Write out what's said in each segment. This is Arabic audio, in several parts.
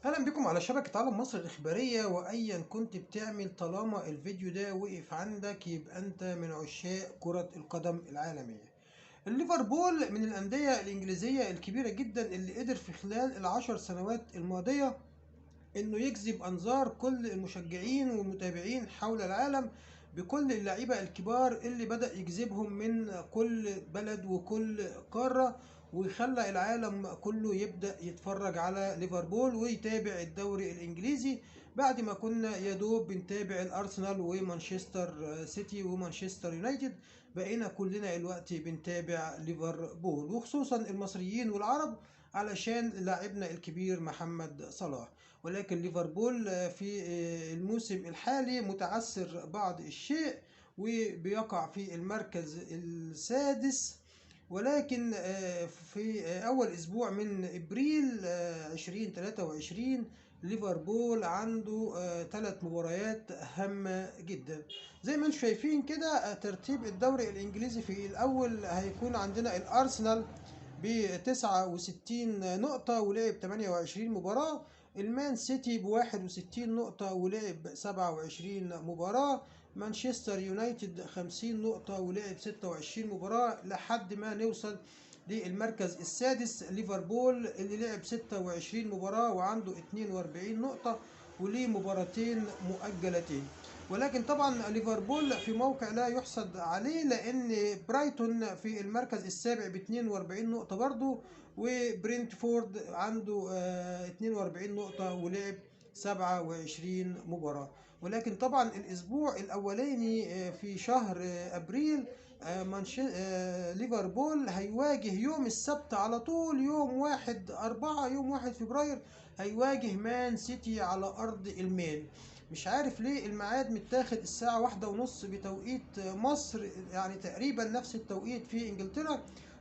اهلا بكم على شبكة عالم مصر الإخبارية، وأيا كنت بتعمل طالما الفيديو ده وقف عندك يبقى أنت من عشاق كرة القدم العالمية. ليفربول من الأندية الإنجليزية الكبيرة جدا اللي قدر في خلال العشر سنوات الماضية انه يجذب انظار كل المشجعين والمتابعين حول العالم بكل اللعيبة الكبار اللي بدأ يجذبهم من كل بلد وكل قارة، ويخلى العالم كله يبدأ يتفرج على ليفربول ويتابع الدوري الإنجليزي، بعد ما كنا يدوب بنتابع الأرسنال ومانشستر سيتي ومانشستر يونايتد. بقينا كلنا الوقت بنتابع ليفربول، وخصوصا المصريين والعرب علشان لاعبنا الكبير محمد صلاح. ولكن ليفربول في الموسم الحالي متعثر بعض الشيء، وبيقع في المركز السادس. ولكن في أول أسبوع من إبريل 2023 ليفربول عنده 3 مباريات هامة جدا. زي ما انتم شايفين كده، ترتيب الدوري الإنجليزي في الأول هيكون عندنا الأرسنال ب69 نقطة ولعب 28 مباراة، المان سيتي ب61 نقطة ولعب 27 مباراة، مانشستر يونايتد 50 نقطة ولعب 26 مباراة، لحد ما نوصل للمركز السادس ليفربول اللي لعب 26 مباراة وعنده 42 نقطة وليه مباراتين مؤجلتين. ولكن طبعا ليفربول في موقع لا يحسد عليه، لان برايتون في المركز السابع ب 42 نقطة برضه، وبرنتفورد عنده 42 نقطة ولعب 27 مباراة. ولكن طبعا الأسبوع الأولاني في شهر أبريل ليفربول هيواجه يوم السبت على طول، يوم 1/4، يوم 1 فبراير، هيواجه مان سيتي على أرض المان. مش عارف ليه الميعاد متاخد الساعة 1:30 بتوقيت مصر، يعني تقريبا نفس التوقيت في انجلترا.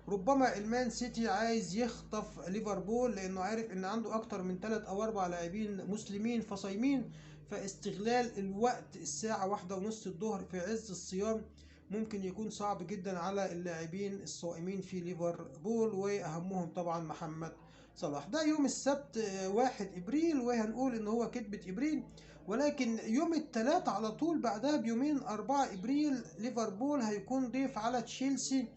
ربما المان سيتي عايز يخطف ليفربول، لانه عارف ان عنده اكتر من 3 او 4 لاعبين مسلمين فصايمين، فاستغلال الوقت الساعة 1:30 الظهر في عز الصيام ممكن يكون صعب جدا على اللاعبين الصائمين في ليفربول، واهمهم طبعا محمد صلاح. ده يوم السبت 1 ابريل، وهنقول ان هو كتبة ابريل. ولكن يوم الثلاث على طول بعدها بيومين 4 ابريل ليفربول هيكون ضيف على تشيلسي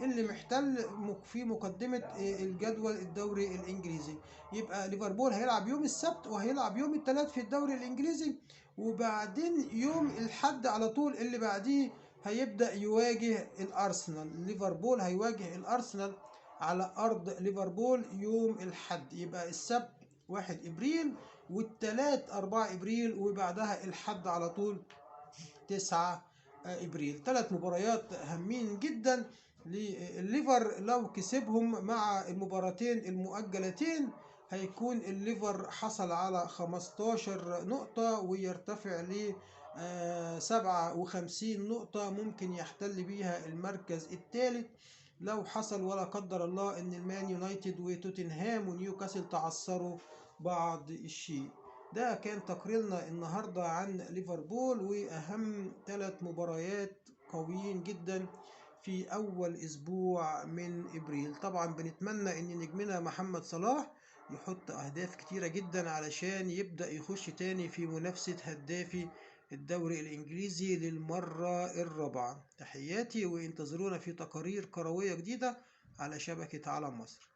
اللي محتل في مقدمة الجدول الدوري الإنجليزي. يبقى ليفربول هيلعب يوم السبت وهيلعب يوم الثلاث في الدوري الإنجليزي، وبعدين يوم الحد على طول اللي بعديه هيبدأ يواجه الأرسنال. ليفربول هيواجه الأرسنال على أرض ليفربول يوم الحد. يبقى السبت 1 ابريل، والتلات 4 ابريل، وبعدها الحد على طول 9 ابريل. 3 مباريات هامين جدا لليفر، لو كسبهم مع المباراتين المؤجلتين هيكون الليفر حصل على 15 نقطة ويرتفع ل 57 نقطة، ممكن يحتل بيها المركز الثالث لو حصل ولا قدر الله ان المان يونايتد وتوتنهام ونيوكاسل تعثروا بعض الشيء. ده كان تقريرنا النهاردة عن ليفربول وأهم 3 مباريات قويين جدا في أول أسبوع من إبريل. طبعا بنتمنى أن نجمنا محمد صلاح يحط أهداف كتيرة جدا علشان يبدأ يخش تاني في منافسة هدافي الدوري الإنجليزي للمرة الرابعة. تحياتي، وانتظرونا في تقارير كروية جديدة على شبكة عالم مصر.